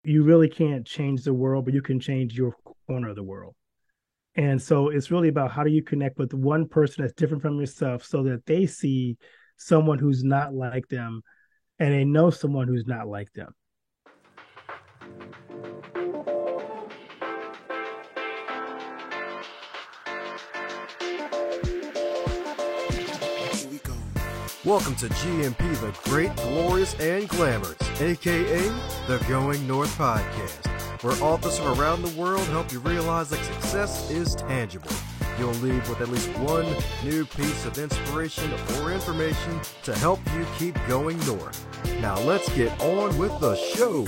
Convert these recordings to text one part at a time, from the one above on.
You really can't change the world, but you can change your corner of the world. And so it's really about how do you connect with one person that's different from yourself so that they see someone who's not like them and they know someone who's not like them. Welcome to GMP, the Great, Glorious, and Glamorous, aka the Going North Podcast, where authors from around the world help you realize that success is tangible. You'll leave with at least one new piece of inspiration or information to help you keep going north. Now let's get on with the show.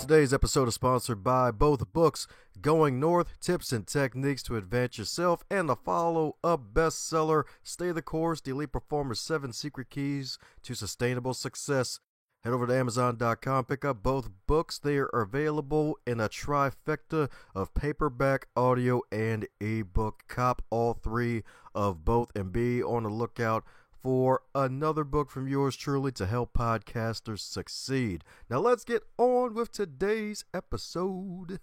Today's episode is sponsored by both books, Going North, Tips and Techniques to Advance Yourself, and the follow-up bestseller, Stay the Course, The Elite Performer's 7 Secret Keys to Sustainable Success. Head over to Amazon.com, pick up both books. They are available in a trifecta of paperback, audio, and ebook. Cop all three of both and be on the lookout for another book from yours truly to help podcasters succeed. Now let's get on with today's episode.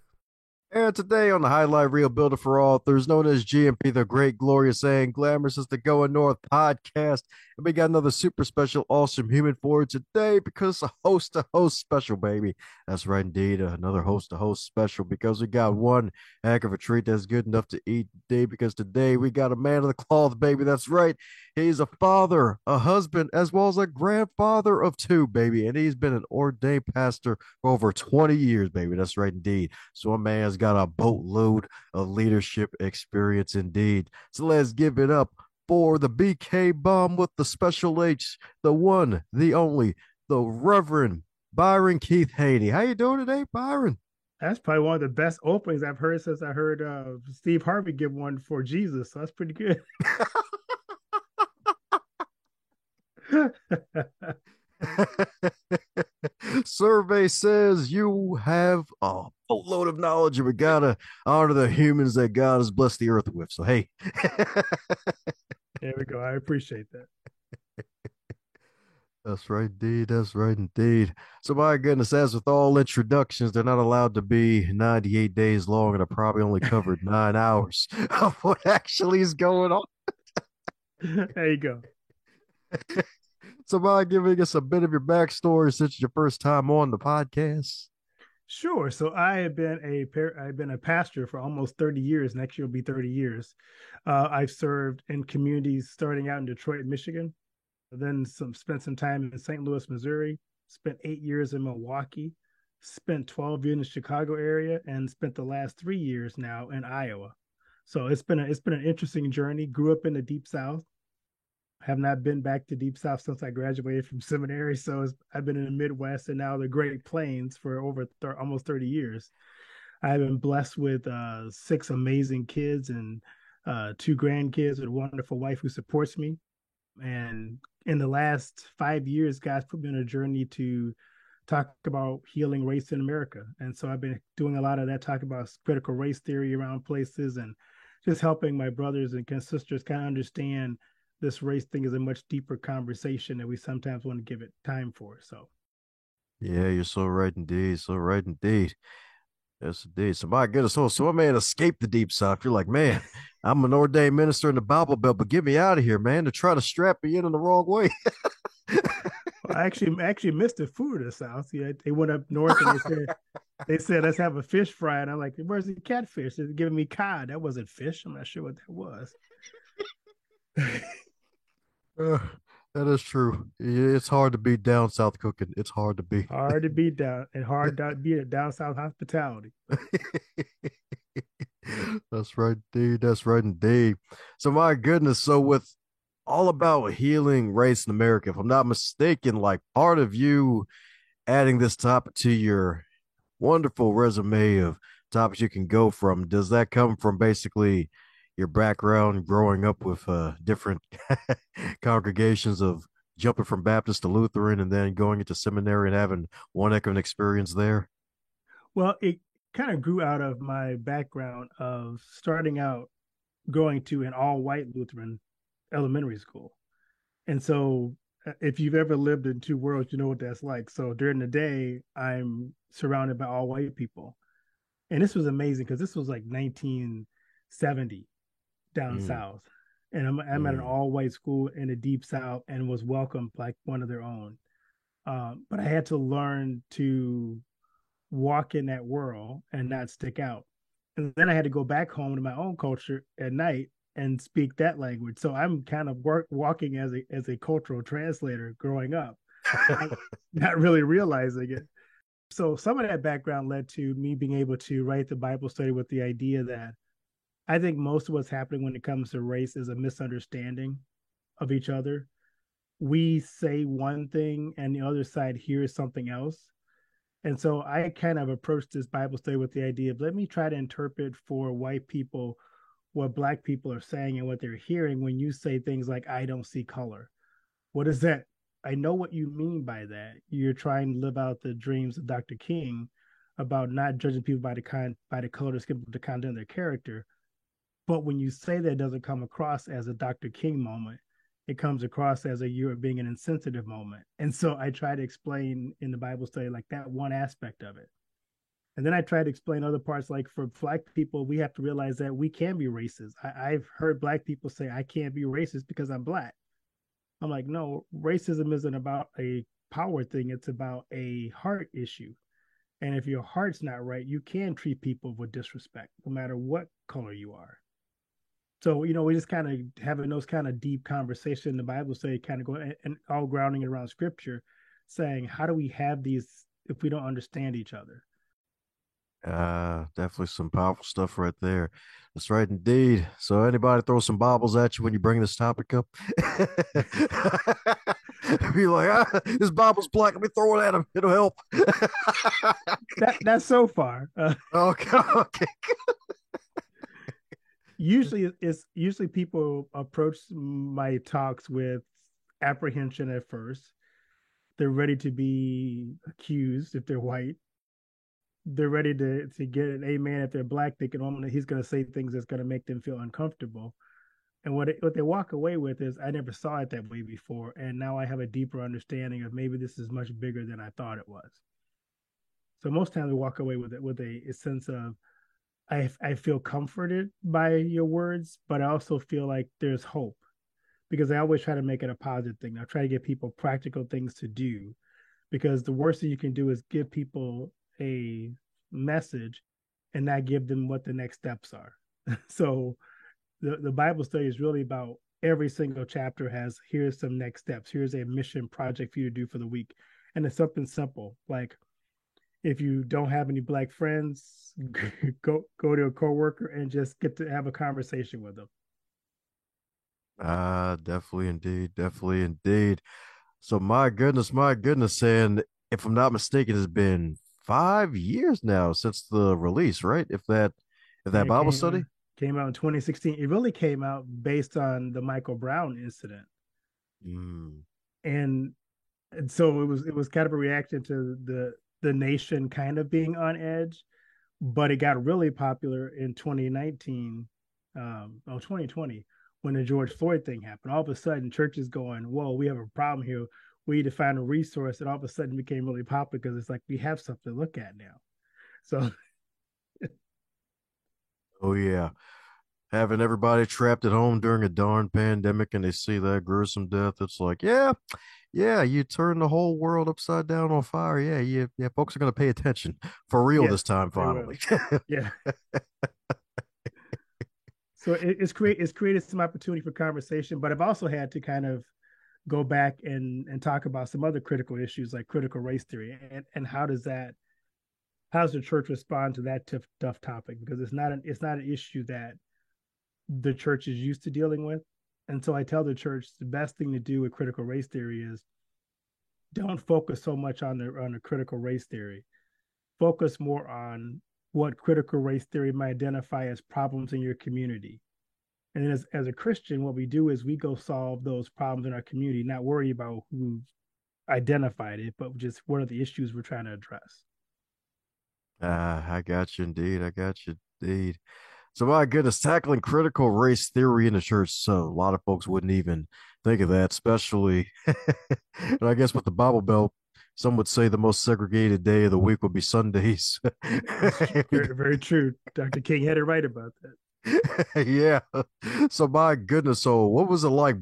And today on the Highlight Reel Builder for Authors, known as GMP, the Great, Glorious, and Glamorous, is the Going North podcast. And we got another super special, awesome human for you today because a host-to-host special, baby. That's right, indeed, another host-to-host special because we got one heck of a treat that's good enough to eat today because today we got a man of the cloth, baby. That's right. He's a father, a husband, as well as a grandfather of two, baby. And he's been an ordained pastor for over 20 years, baby. That's right, indeed. So a man's got a boatload of leadership experience indeed. So let's give it up for the BK bomb with the special H, the one, the only, the Reverend Byron Keith Haney. How you doing today, Byron? That's probably one of the best openings I've heard since I heard Steve Harvey give one for Jesus. So that's pretty good. Survey says you have a boatload of knowledge, and we gotta honor the humans that God has blessed the earth with. So hey, There we go. I appreciate that. that's right, indeed. That's right, indeed. So my goodness, as with all introductions, they're not allowed to be 98 days long, and I probably only covered 9 hours of what actually is going on. There you go. So by giving us a bit of your backstory since it's your first time on the podcast. Sure. So I've been a pastor for almost 30 years. Next year will be 30 years. I've served in communities starting out in Detroit, Michigan, then spent some time in St. Louis, Missouri, spent 8 years in Milwaukee, spent 12 years in the Chicago area, and spent the last 3 years now in Iowa. So it's been an interesting journey. Grew up in the Deep South, have not been back to Deep South since I graduated from seminary. So I've been in the Midwest and now the Great Plains for almost 30 years. I've been blessed with six amazing kids and two grandkids with a wonderful wife who supports me. And in the last 5 years, God's put me on a journey to talk about healing race in America. And so I've been doing a lot of that, talking about critical race theory around places and just helping my brothers and sisters kind of understand this race thing is a much deeper conversation that we sometimes want to give it time for. So Yeah, you're so right indeed. So right indeed. Yes, indeed. So my goodness, so a man escaped the deep south. You're like, man, I'm an ordained minister in the Bible Belt, but get me out of here, man. They're trying to strap me in the wrong way. I actually missed the food of the South. Yeah, they went up north and they said let's have a fish fry, and I'm like, where's the catfish? They're giving me cod. That wasn't fish. I'm not sure what that was. Uh, that is true. It's hard to beat down south cooking. It's hard to beat. Hard to beat down and hard to beat it down south hospitality. That's right, indeed. That's right, indeed. So my goodness. So with all about healing race in America, if I'm not mistaken, like part of you adding this topic to your wonderful resume of topics you can go from. Does that come from basically your background growing up with different congregations of jumping from Baptist to Lutheran and then going into seminary and having one heck of an experience there? Well, it kind of grew out of my background of starting out. going to an all-white Lutheran elementary school. And so if you've ever lived in two worlds, you know what that's like. So during the day, I'm surrounded by all white people. And this was amazing because this was like 1970 down Mm, south. And I'm at an mm. all white school in the deep south and was welcomed like one of their own. But I had to learn to walk in that world and not stick out. And then I had to go back home to my own culture at night and speak that language. So I'm kind of walking as a cultural translator growing up, not really realizing it. So some of that background led to me being able to write the Bible study with the idea that I think most of what's happening when it comes to race is a misunderstanding of each other. We say one thing and the other side hears something else. And so I kind of approached this Bible study with the idea of let me try to interpret for white people what black people are saying and what they're hearing when you say things like, I don't see color. What is that? I know what you mean by that. You're trying to live out the dreams of Dr. King about not judging people by the color, skin, the content of their character. But when you say that, it doesn't come across as a Dr. King moment. It comes across as a you're being an insensitive moment. And so I try to explain in the Bible study like that one aspect of it. And then I try to explain other parts, like for black people, we have to realize that we can be racist. I've heard black people say, I can't be racist because I'm black. I'm like, no, racism isn't about a power thing, it's about a heart issue. And if your heart's not right, you can treat people with disrespect, no matter what color you are. So, we just kind of having those kind of deep conversation in the Bible study, kind of going and all grounding it around scripture, saying, how do we have these if we don't understand each other? Definitely some powerful stuff right there. That's right, indeed. So, anybody throw some Bibles at you when you bring this topic up? Be like, this Bible's black. Let me throw it at him. It'll help. That's so far. Okay, okay. Usually people approach my talks with apprehension at first. They're ready to be accused if they're white. They're ready to get an amen if they're black, thinking, oh, he's going to say things that's going to make them feel uncomfortable. And what they walk away with is, I never saw it that way before, and now I have a deeper understanding of maybe this is much bigger than I thought it was. So most times we walk away with it with a sense of, I feel comforted by your words, but I also feel like there's hope because I always try to make it a positive thing. I try to give people practical things to do because the worst thing you can do is give people a message and not give them what the next steps are. So the Bible study is really about every single chapter has here's some next steps. Here's a mission project for you to do for the week. And it's something simple like if you don't have any black friends, go to a coworker and just get to have a conversation with them. Definitely indeed. Definitely indeed. So, my goodness. And if I'm not mistaken, it's been 5 years now since the release, right? If that Yeah, Bible study. came out in 2016. It really came out based on the Michael Brown incident, Mm. and, so it was kind of a reaction to the nation kind of being on edge, but it got really popular in 2019, 2020 when the George Floyd thing happened. All of a sudden, churches going, "Whoa, we have a problem here. We need to find a resource," and all of a sudden, it became really popular because it's like we have something to look at now. So Oh yeah. Having everybody trapped at home during a darn pandemic and they see that gruesome death, it's like, yeah, yeah, you turn the whole world upside down on fire. Yeah, yeah, folks are gonna pay attention for real yes, this time they will. finally. Yeah. So it's created some opportunity for conversation, but I've also had to kind of go back and talk about some other critical issues like critical race theory and how does the church respond to that tough topic because it's not an issue that the church is used to dealing with. And so I tell the church the best thing to do with critical race theory is don't focus so much on the critical race theory. Focus more on what critical race theory might identify as problems in your community. And then as a Christian, what we do is we go solve those problems in our community, not worry about who identified it, but just what are the issues we're trying to address. I got you indeed. I got you indeed. So my goodness, tackling critical race theory in the church. So a lot of folks wouldn't even think of that, especially, and I guess with the Bible Belt, some would say the most segregated day of the week would be Sundays. Very, very true. Dr. King had it right about that. Yeah. So my goodness. So what was it like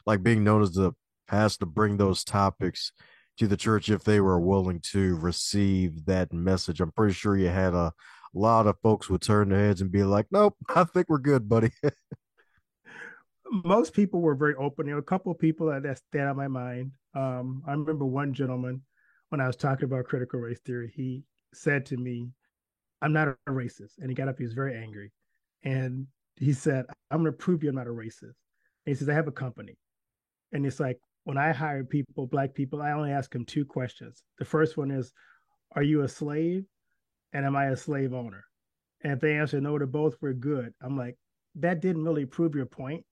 like being known as the pastor, to bring those topics to the church if they were willing to receive that message? I'm pretty sure you had a lot of folks would turn their heads and be like, nope, I think we're good, buddy. Most people were very open. There were a couple of people that stand on my mind. I remember one gentleman when I was talking about critical race theory. He said to me, "I'm not a racist," and he got up. He was very angry, and he said, "I'm going to prove you I'm not a racist." And he says, "I have a company," and it's like when I hire people, black people, I only ask them two questions. The first one is, "Are you a slave?" and "Am I a slave owner?" And if they answer no to both, we're good. I'm like, that didn't really prove your point.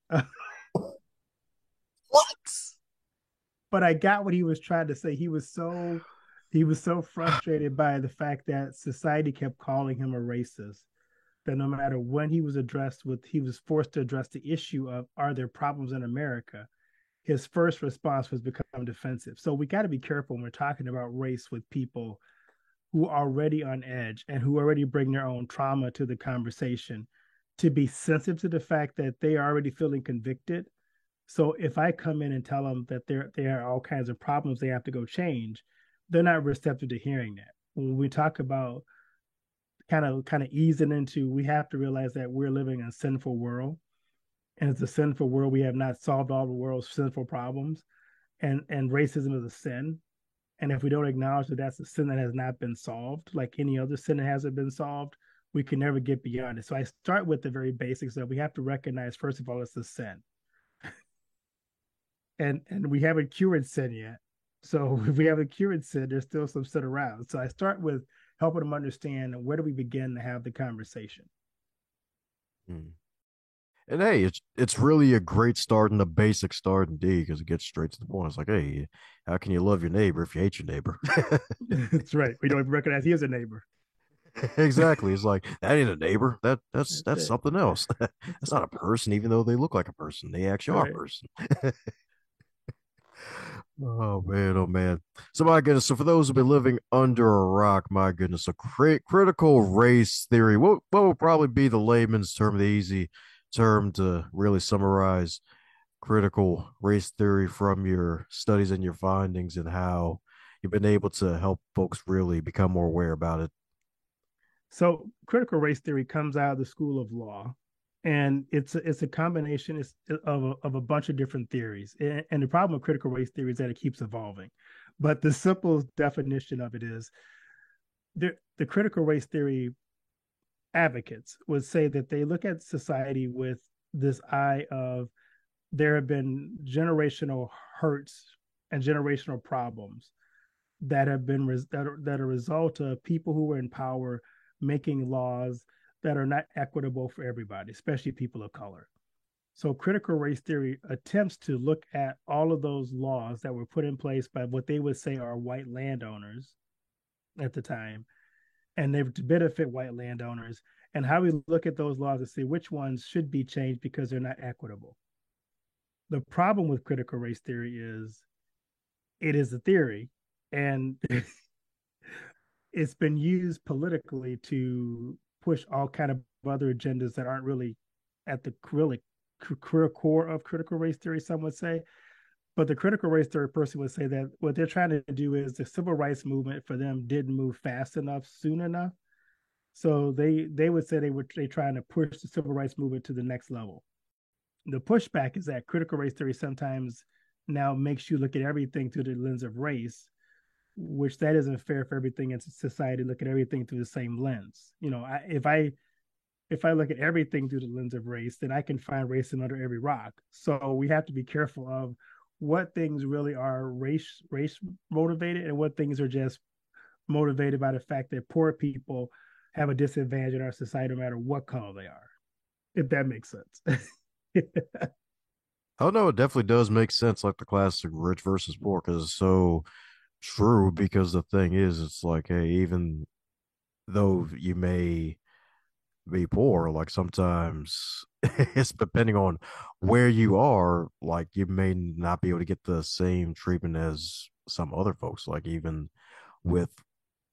What? But I got what he was trying to say. He was so frustrated by the fact that society kept calling him a racist that no matter when he was forced to address the issue of are there problems in America, his first response was become defensive. So we got to be careful when we're talking about race with people who are already on edge and who already bring their own trauma to the conversation, to be sensitive to the fact that they are already feeling convicted. So if I come in and tell them that there are all kinds of problems they have to go change, they're not receptive to hearing that. When we talk about kind of easing into, we have to realize that we're living in a sinful world, and it's a sinful world. We have not solved all the world's sinful problems, and racism is a sin. And if we don't acknowledge that that's a sin that has not been solved, like any other sin that hasn't been solved, we can never get beyond it. So I start with the very basics that we have to recognize, first of all, it's a sin. And we haven't cured sin yet. So if we haven't cured sin, there's still some sin around. So I start with helping them understand where do we begin to have the conversation. Hmm. And hey, it's really a great start and a basic start indeed because it gets straight to the point. It's like, hey, how can you love your neighbor if you hate your neighbor? That's right. We don't even recognize he is a neighbor. Exactly. It's like that ain't a neighbor. That's That's it. something else. That's That's not a person, even though they look like a person. They actually are a right. person. Oh man, oh man. So my goodness. So for those who've been living under a rock, my goodness, so critical race theory. What would probably be the layman's term, the easy term to really summarize critical race theory from your studies and your findings and how you've been able to help folks really become more aware about it? So critical race theory comes out of the school of law, and it's a combination of a bunch of different theories. And the problem with critical race theory is that it keeps evolving. But the simple definition of it is the critical race theory advocates would say that they look at society with this eye of there have been generational hurts and generational problems that have been that are a result of people who were in power making laws that are not equitable for everybody, especially people of color. So critical race theory attempts to look at all of those laws that were put in place by what they would say are white landowners at the time, and they to benefit white landowners, and how we look at those laws and see which ones should be changed because they're not equitable. The problem with critical race theory is it is a theory, and it's been used politically to push all kind of other agendas that aren't really at the really core of critical race theory, some would say. But the critical race theory person would say that what they're trying to do is the civil rights movement for them didn't move fast enough, soon enough. So they would say they trying to push the civil rights movement to the next level. The pushback is that critical race theory sometimes now makes you look at everything through the lens of race, which that isn't fair for everything in society. Look at everything through the same lens. If I look at everything through the lens of race, then I can find racism under every rock. So we have to be careful of what things really are race motivated and what things are just motivated by the fact that poor people have a disadvantage in our society no matter what color they are. If that makes sense. Oh no, it definitely does make sense, like the classic rich versus poor, because it's so true. Because the thing is, it's like, hey, even though you may be poor. Like sometimes it's depending on where you are, like you may not be able to get the same treatment as some other folks. Like even with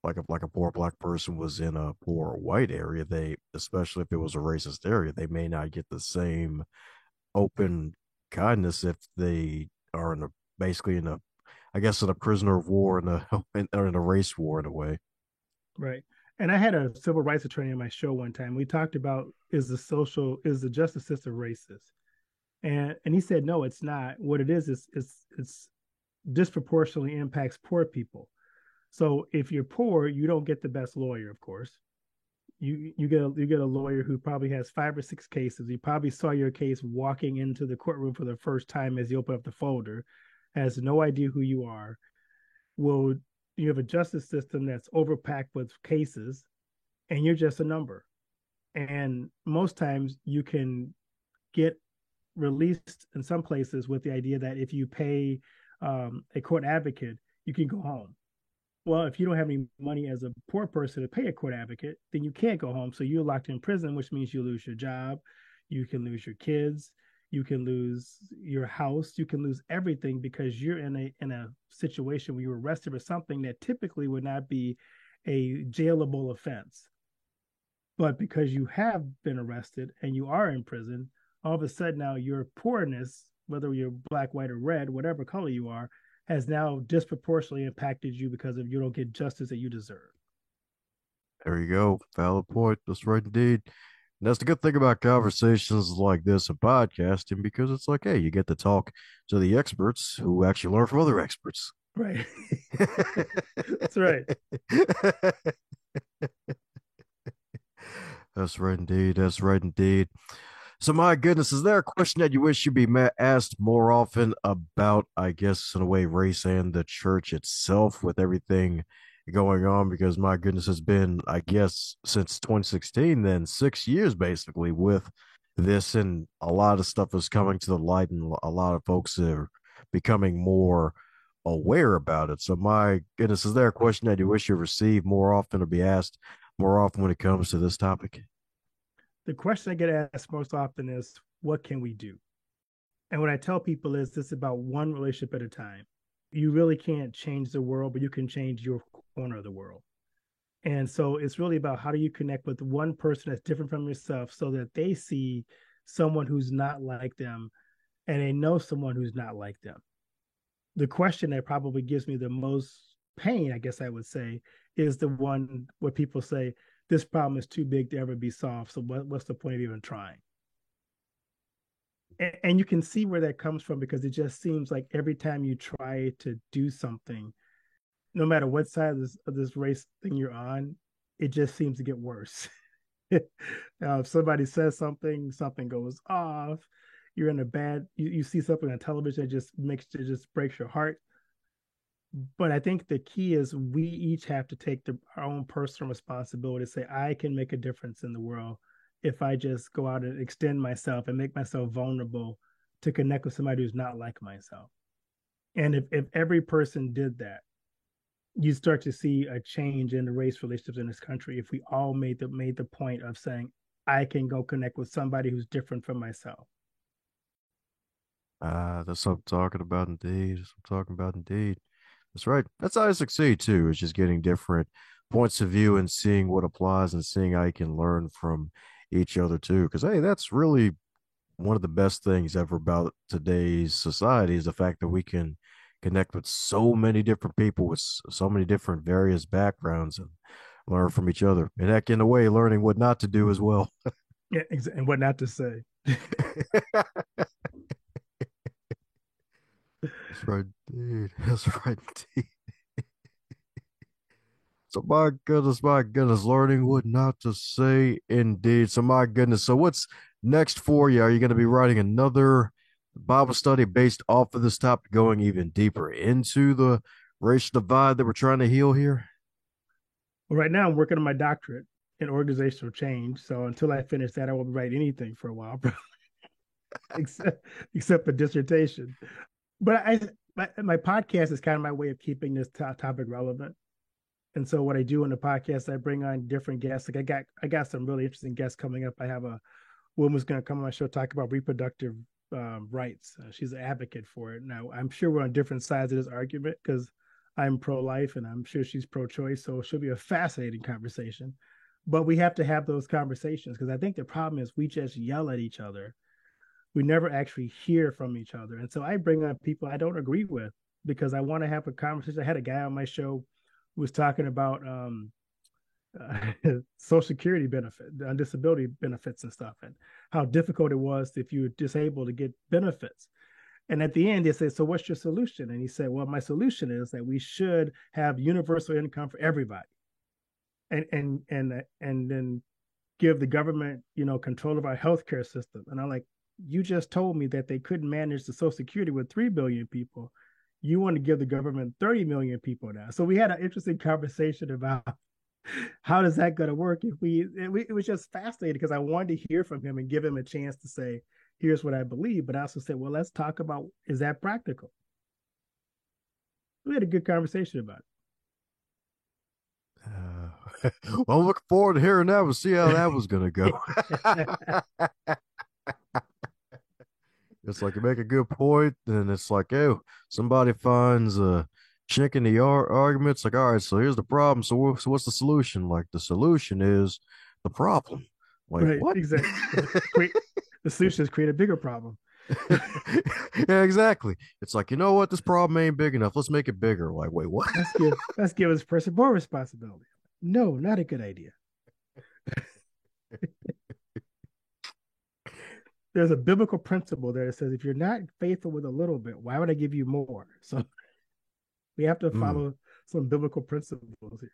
like a poor black person was in a poor white area, they, especially if it was a racist area, they may not get the same open kindness if they are in a basically in a, I guess, in a prisoner of war in a or in a race war in a way. Right. And I had a civil rights attorney on my show one time. We talked about is the justice system racist? And he said no, it's not. What it is it's disproportionately impacts poor people. So if you're poor, you don't get the best lawyer, of course. You get a lawyer who probably has 5 or 6 cases. He probably saw your case walking into the courtroom for the first time as you open up the folder, has no idea who you are. Will You have a justice system that's overpacked with cases, and you're just a number. And most times you can get released in some places with the idea that if you pay a court advocate, you can go home. Well, if you don't have any money as a poor person to pay a court advocate, then you can't go home. So you're locked in prison, which means you lose your job, you can lose your kids, you can lose your house, you can lose everything because you're in a situation where you're arrested for something that typically would not be a jailable offense. But because you have been arrested and you are in prison, all of a sudden now your poorness, whether you're black, white, or red, whatever color you are, has now disproportionately impacted you because of you don't get justice that you deserve. There you go. Valid point. That's right indeed. And that's the good thing about conversations like this and podcasting, because it's like, hey, you get to talk to the experts who actually learn from other experts. Right. That's right. That's right indeed. That's right indeed. So, my goodness, is there a question that you wish you'd be asked more often about, I guess, in a way, race and the church itself with everything going on? Because, my goodness, it's been, I guess, since 2016, then 6 years basically with this, and a lot of stuff is coming to the light, and a lot of folks are becoming more aware about it. So, my goodness, is there a question that you wish you received more often or be asked more often when it comes to this topic? The question I get asked most often is, what can we do? And what I tell people is this is about one relationship at a time. You really can't change the world, but you can change your corner of the world. And so it's really about how do you connect with one person that's different from yourself so that they see someone who's not like them and they know someone who's not like them. The question that probably gives me the most pain, I guess I would say, is the one where people say, this problem is too big to ever be solved. So what's the point of even trying? And you can see where that comes from because it just seems like every time you try to do something, no matter what side of this race thing you're on, it just seems to get worse. If somebody says something, something goes off. You're in a bad. You see something on television that just breaks your heart. But I think the key is we each have to take our own personal responsibility to say I can make a difference in the world if I just go out and extend myself and make myself vulnerable to connect with somebody who's not like myself. And if every person did that, you start to see a change in the race relationships in this country if we all made the point of saying I can go connect with somebody who's different from myself. That's what I'm talking about indeed. That's what I'm talking about indeed. That's right. That's how I succeed too, is just getting different points of view and seeing what applies and seeing how you can learn from each other too. Because hey, that's really one of the best things ever about today's society is the fact that we can connect with so many different people with so many different various backgrounds and learn from each other. And heck, in a way, learning what not to do as well. Yeah, and what not to say. That's right, dude. That's right, dude. So my goodness, learning what not to say indeed. So my goodness. So what's next for you? Are you going to be writing another Bible study based off of this topic, going even deeper into the racial divide that we're trying to heal here? Well, right now I'm working on my doctorate in organizational change. So until I finish that, I won't write anything for a while, except a dissertation. But my podcast is kind of my way of keeping this topic relevant. And so what I do in the podcast, I bring on different guests. Like I got some really interesting guests coming up. I have a woman who's going to come on my show talk about reproductive rights. She's an advocate for it. Now I'm sure we're on different sides of this argument because I'm pro-life and I'm sure she's pro-choice. So it should be a fascinating conversation. But we have to have those conversations because I think the problem is we just yell at each other. We never actually hear from each other. And so I bring on people I don't agree with because I want to have a conversation. I had a guy on my show who was talking about Social Security benefit, disability benefits and stuff, and how difficult it was if you were disabled to get benefits. And at the end, they said, "So what's your solution?" And he said, "Well, my solution is that we should have universal income for everybody, and then give the government, control of our healthcare system." And I'm like, "You just told me that they couldn't manage the Social Security with 3 billion people. You want to give the government 30 million people now." So we had an interesting conversation about how does that going to work if it was just fascinating because I wanted to hear from him and give him a chance to say, here's what I believe. But I also said, well, let's talk about, is that practical? We had a good conversation about Well, I'm looking forward to hearing that. We'll see how that was going to go. it. It's like you make a good point, and it's like, oh, somebody finds a chink in the argument. It's like, all right, so here's the problem. So what's the solution? Like, the solution is the problem. Like, Right, what? exactly. Create, the solution is create a bigger problem. Yeah, exactly. It's like, you know what? This problem ain't big enough. Let's make it bigger. Like, wait, what? Let's give this person more responsibility. No, not a good idea. There's a biblical principle there that says if you're not faithful with a little bit, why would I give you more? So we have to Mm, follow some biblical principles here.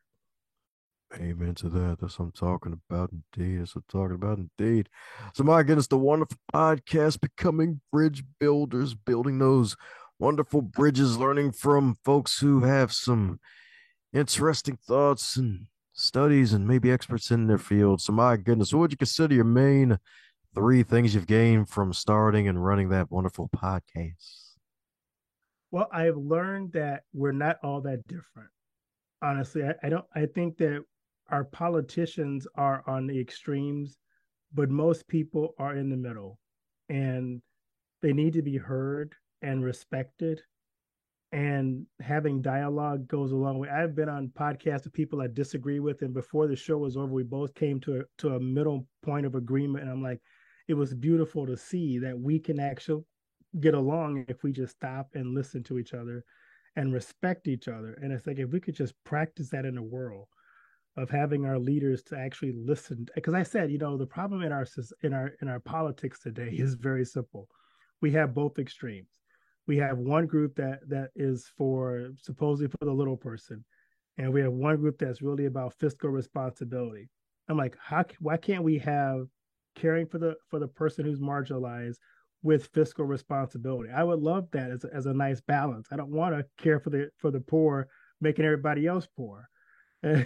amen to that. That's what I'm talking about, indeed. That's what I'm talking about, indeed. So, my goodness, the wonderful podcast, Becoming Bridge Builders, building those wonderful bridges, learning from folks who have some interesting thoughts and studies and maybe experts in their field. So, my goodness, what would you consider your main three things you've gained from starting and running that wonderful podcast? Well, I've learned that we're not all that different. Honestly, I don't. I think that our politicians are on the extremes, but most people are in the middle, and they need to be heard and respected. And having dialogue goes a long way. I've been on podcasts with people I disagree with, and before the show was over, we both came to a middle point of agreement. And I'm like, it was beautiful to see that we can actually get along if we just stop and listen to each other and respect each other. And it's like if we could just practice that in the world of having our leaders to actually listen, because I said, the problem in our politics today is very simple. We have both extremes. We have one group that is for supposedly for the little person, and we have one group that's really about fiscal responsibility. I'm like, why can't we have caring for the person who's marginalized with fiscal responsibility? I would love that as a nice balance. I don't want to care for the poor, making everybody else poor. I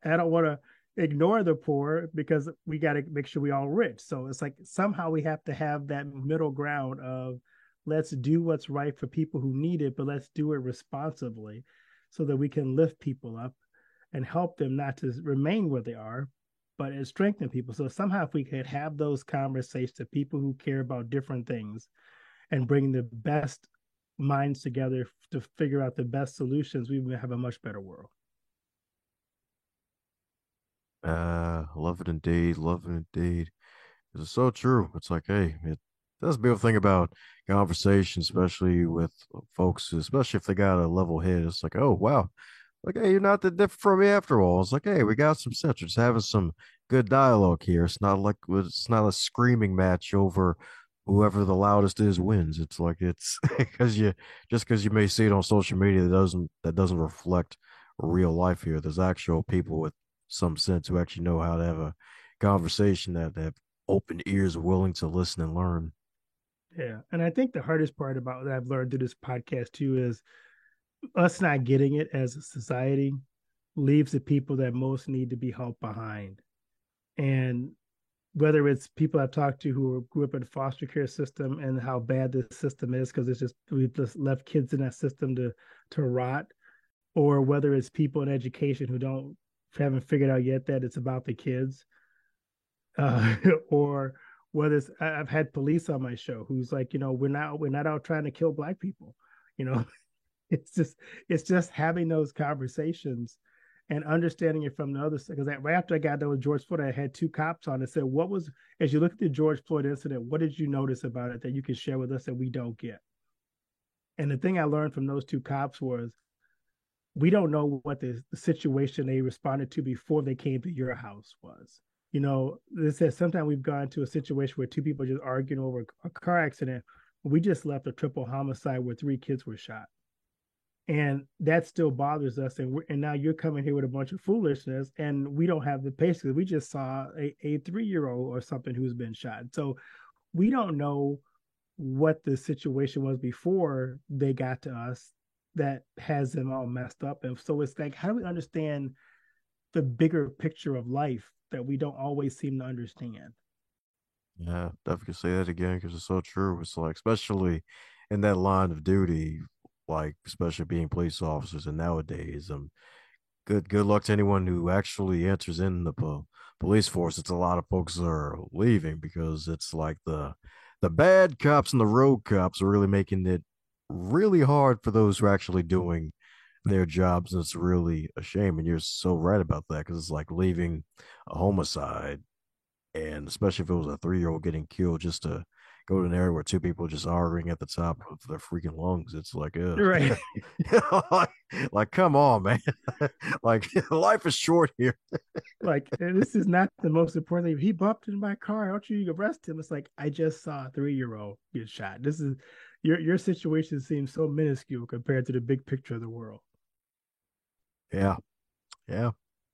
don't want to ignore the poor because we got to make sure we all rich. So it's like somehow we have to have that middle ground of let's do what's right for people who need it, but let's do it responsibly so that we can lift people up and help them not to remain where they are, but strengthen people. So somehow if we could have those conversations to people who care about different things and bring the best minds together to figure out the best solutions, we would have a much better world. Love it indeed. Love it indeed. It's so true. It's like, hey, that's the beautiful thing about conversation, especially with folks, especially if they got a level head. It's like, oh, wow. Like, hey, you're not that different from me after all. It's like, hey, we got some sense. We're just having some good dialogue here. It's not a screaming match over whoever the loudest is wins. It's like it's because you may see it on social media that doesn't reflect real life here. There's actual people with some sense who actually know how to have a conversation that have open ears, willing to listen and learn. Yeah. And I think the hardest part about that I've learned through this podcast too is us not getting it as a society leaves the people that most need to be helped behind. And whether it's people I've talked to who grew up in foster care system and how bad this system is because it's just we've just left kids in that system to rot, or whether it's people in education who don't haven't figured out yet that it's about the kids, uh, or whether it's I've had police on my show who's like, we're not out trying to kill black people, you know. it's just it's just having those conversations and understanding it from the other side. Because right after I got done with George Floyd, I had two cops on and said, "What was as you look at the George Floyd incident? What did you notice about it that you can share with us that we don't get?" And the thing I learned from those two cops was we don't know what the situation they responded to before they came to your house was. They said sometimes we've gone to a situation where two people just arguing over a car accident. We just left a triple homicide where three kids were shot. And that still bothers us. And now you're coming here with a bunch of foolishness, and we don't have the patience. We just saw a 3-year-old or something who's been shot. So we don't know what the situation was before they got to us that has them all messed up. And so it's like, how do we understand the bigger picture of life that we don't always seem to understand? Yeah, definitely say that again because it's so true. It's like, especially in that line of duty, like especially being police officers, and nowadays, good luck to anyone who actually enters in the police force. It's a lot of folks that are leaving because it's like the bad cops and the road cops are really making it really hard for those who are actually doing their jobs, and it's really a shame. And you're so right about that because it's like leaving a homicide, and especially if it was a 3-year-old getting killed, just to go to an area where two people just arguing at the top of their freaking lungs. It's like, Right. like, come on, man. Like, life is short here. Like, this is not the most important thing. He bumped in my car. Don't you arrest him? It's like, I just saw a 3-year-old get shot. This is your situation seems so minuscule compared to the big picture of the world. Yeah, yeah,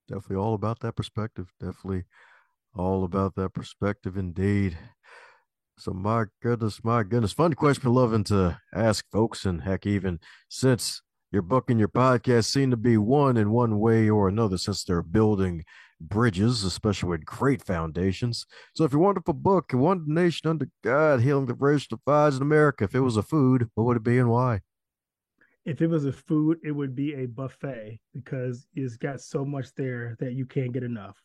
definitely all about that perspective. Definitely all about that perspective, indeed. So, my goodness, fun question for loving to ask folks, and heck, even since your book and your podcast seem to be one in one way or another, since they're building bridges, especially with great foundations. So, if your wonderful book, One Nation Under God, Healing the Racial Divides in America, if it was a food, what would it be and why? If it was a food, it would be a buffet because it's got so much there that you can't get enough.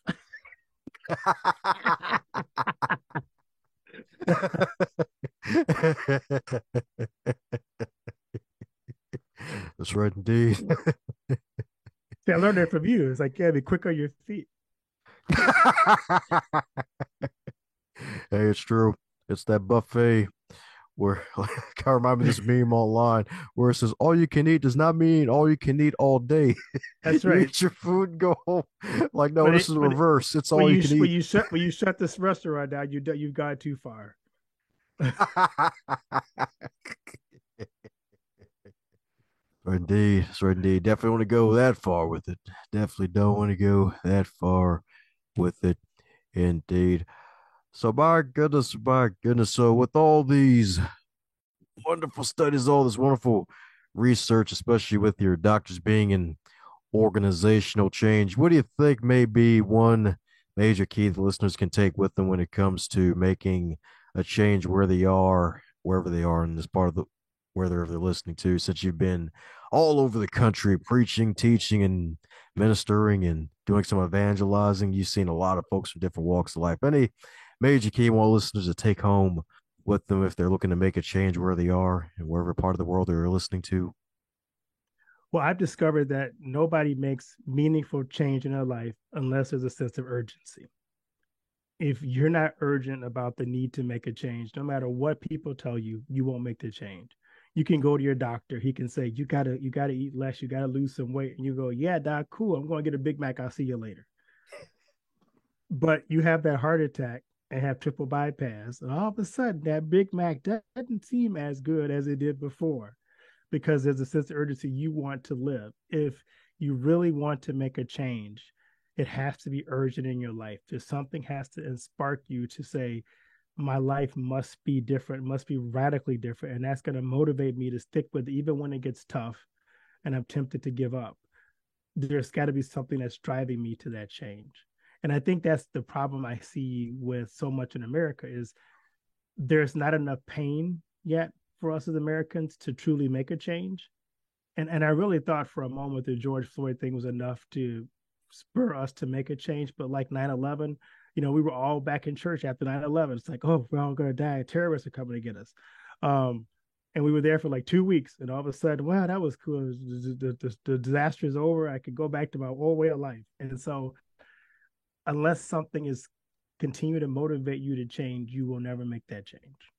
That's right, indeed. See, I learned that from you. It's like, yeah, be quick on your feet. Hey, it's true. It's that buffet where like, I remember this meme online where it says all you can eat does not mean all you can eat all day. That's You right. eat your food and go home. Like, no, But this is the reverse. It's all you can eat. when you shut this restaurant down, you've gone too far. Indeed. So indeed. Definitely want to go that far with it. Definitely don't want to go that far with it. Indeed. So my goodness, my goodness. So with all these wonderful studies, all this wonderful research, especially with your doctors being in organizational change, what do you think may be one major key the listeners can take with them when it comes to making a change where they are, wherever they are in this part of the where they're listening to, since you've been all over the country preaching, teaching, and ministering and doing some evangelizing. You've seen a lot of folks from different walks of life. Any major key you want listeners to take home with them if they're looking to make a change where they are and wherever part of the world they're listening to? Well, I've discovered that nobody makes meaningful change in their life unless there's a sense of urgency. If you're not urgent about the need to make a change, no matter what people tell you, you won't make the change. You can go to your doctor. He can say, you gotta eat less, you gotta lose some weight. And you go, yeah, doc, cool. I'm going to get a Big Mac. I'll see you later. But you have that heart attack and have triple bypass, and all of a sudden that Big Mac doesn't seem as good as it did before because there's a sense of urgency. You want to live. If you really want to make a change, it has to be urgent in your life. There's something has to spark you to say, my life must be different, must be radically different. And that's going to motivate me to stick with it, even when it gets tough and I'm tempted to give up. There's got to be something that's driving me to that change. And I think that's the problem I see with so much in America is there's not enough pain yet for us as Americans to truly make a change. And I really thought for a moment the George Floyd thing was enough to spur us to make a change. But like 9/11, we were all back in church after 9/11. It's like, oh, we're all going to die. Terrorists are coming to get us. Um, and we were there for like 2 weeks. And all of a sudden, wow, that was cool. The disaster is over. I could go back to my old way of life. And so, unless something is continue to motivate you to change, you will never make that change.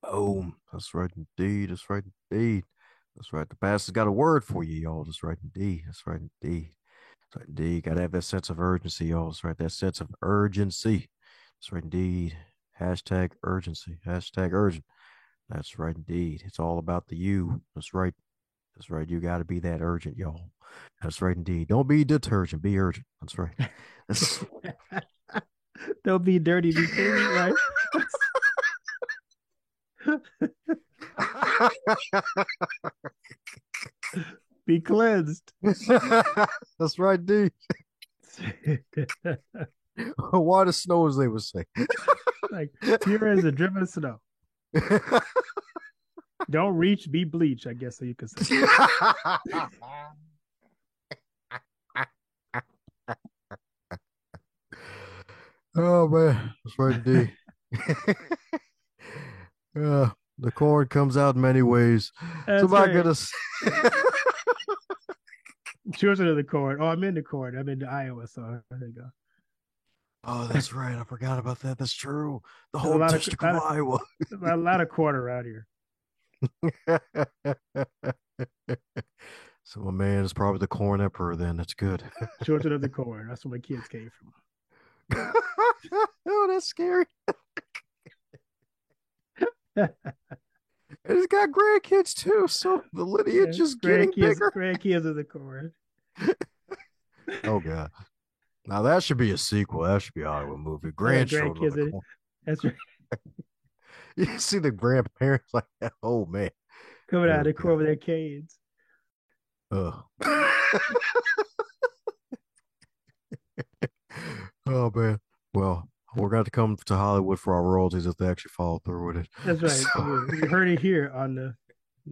Boom. That's right indeed. That's right indeed. That's right. The pastor's got a word for you, y'all. That's right indeed. That's right indeed. That's right indeed. Gotta have that sense of urgency, y'all. That's right. That sense of urgency. That's right indeed. Hashtag urgency. Hashtag urgent. That's right indeed. It's all about the you. That's right. That's right. You gotta be that urgent, y'all. That's right indeed. Don't be detergent. Be urgent. That's right. That's Don't be dirty, be clean, right? Be cleansed. That's right, D. White as snow, as they would say. Like pure as a driven snow. Don't reach, be bleach, I guess so you could say. Oh man, that's right, D. The corn comes out in many ways. So That's my right. goodness. Children of the corn. Oh, I'm in the corn. I'm in Iowa, so there you go. Oh, that's right. I forgot about that. That's true. The There's a whole lot of district of lot of, Iowa. a lot of corn around here. So my man is probably the corn emperor then. That's good. Children of the corn. That's where my kids came from. Oh, that's scary. And it's got grandkids too, so the lineage is getting bigger. Grandkids of the corn. Oh god. Now that should be a sequel. That should be a Hollywood movie. Grandchildren of Grandkids. the corn. That's right. You see the grandparents like that. Oh man. Coming out of Oh the corn god. with their kids. Oh. Oh man. Well, we're going to come to Hollywood for our royalties if they actually follow through with it. That's right. So, You heard it here on the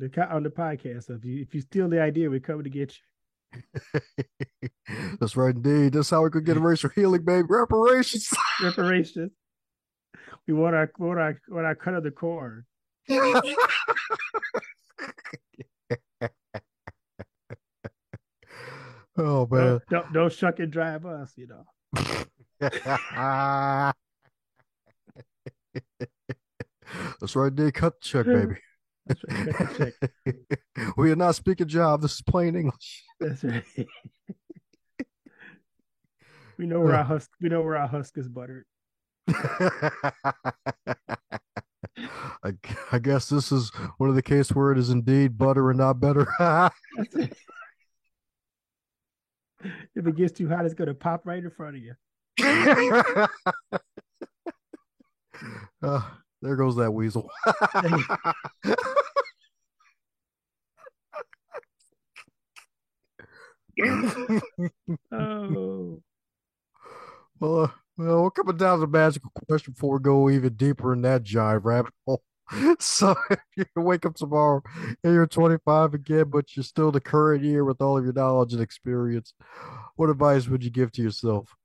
podcast. So if you steal the idea, we're coming to get that's right, indeed. That's how we could get racial healing, baby. Reparations. you reparations. We want our cut of the corn. Oh Don't man. don't shuck and drive us. That's right, indeed. Cut the check, baby. That's right. Cut the check. We are not speaking job. This is plain English. That's right. We know where our husk is buttered. I guess this is one of the cases where it is indeed butter and not better. That's it. If it gets too hot, it's gonna pop right in front of you. There goes that weasel. Oh, Well, we're coming down to the magical question before we go even deeper in that jive rabbit hole. So if you wake up tomorrow and you're 25 again, but you're still the current year with all of your knowledge and experience, what advice would you give to yourself?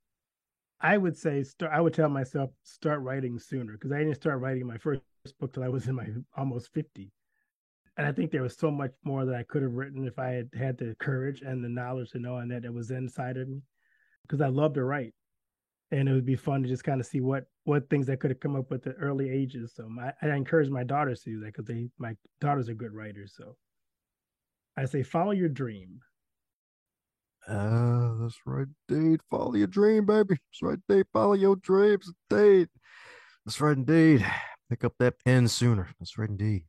I would say I would tell myself start writing sooner because I didn't start writing my first book till I was in my almost 50. And I think there was so much more that I could have written if I had had the courage and the knowledge to know and that it was inside of me because I love to write. And it would be fun to just kind of see what things I could have come up with at early ages. So I encourage my daughters to do that because my daughters are good writers. So I say follow your dream. That's right, indeed. Follow your dream, baby. That's right, indeed. Follow your dreams, indeed. That's right, indeed. Pick up that pen sooner. That's right, indeed.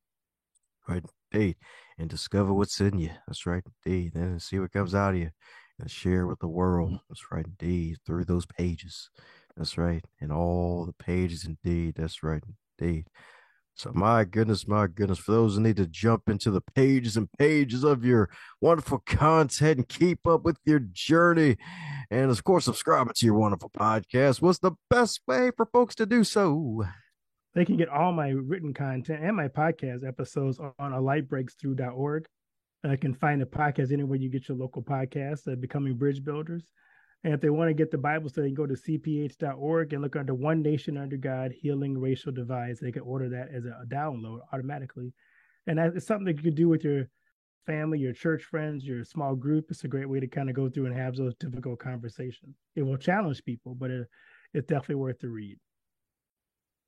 Right, indeed. And discover what's in you. That's right, indeed. Then see what comes out of you and share with the world. That's right, indeed. Through those pages. That's right. And all the pages, indeed. That's right, indeed. So, my goodness, my goodness, for those who need to jump into the pages and pages of your wonderful content and keep up with your journey, and of course, subscribe to your wonderful podcast, what's the best way for folks to do so? They can get all my written content and my podcast episodes on alightbreakthrough.org. can find the podcast anywhere you get your local podcasts, Becoming Bridge Builders. And if they want to get the Bible study, go to cph.org and look under One Nation Under God, Healing Racial Divides. They can order that as a download automatically. And it's something that you can do with your family, your church friends, your small group. It's a great way to kind of go through and have those difficult conversations. It will challenge people, but it's definitely worth the read.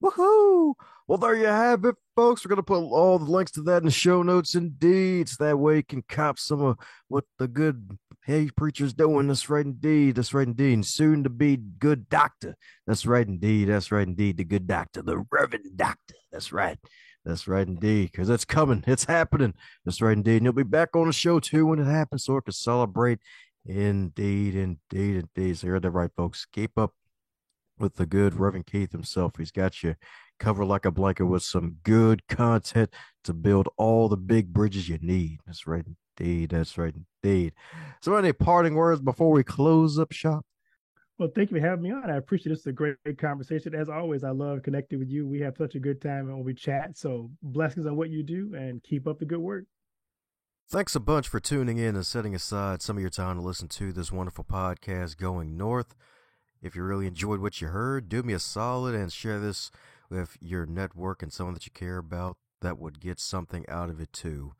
Woohoo! Well, there you have it, folks. We're going to put all the links to that in the show notes, indeed. So that way you can cop some of what the good hey preacher's doing. That's right, indeed. That's right, indeed. And soon to be good doctor. That's right, indeed. That's right, indeed. The good doctor, the Reverend Doctor. That's right. That's right, indeed. Because it's coming. It's happening. That's right, indeed. And you'll be back on the show, too, when it happens, so we can celebrate. Indeed, indeed, indeed. So you're the right, folks. Keep up with the good Reverend Keith himself. He's got you covered like a blanket with some good content to build all the big bridges you need. That's right, indeed. That's right, indeed. So, any parting words before we close up shop? Well, thank you for having me on. I appreciate it. It's a great conversation. As always, I love connecting with you. We have such a good time when we chat. So, blessings on what you do and keep up the good work. Thanks a bunch for tuning in and setting aside some of your time to listen to this wonderful podcast, Going North. If you really enjoyed what you heard, do me a solid and share this with your network and someone that you care about that would get something out of it too.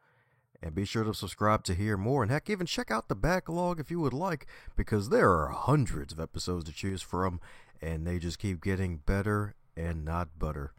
And be sure to subscribe to hear more, and heck, even check out the backlog if you would like, because there are hundreds of episodes to choose from, and they just keep getting better and not butter.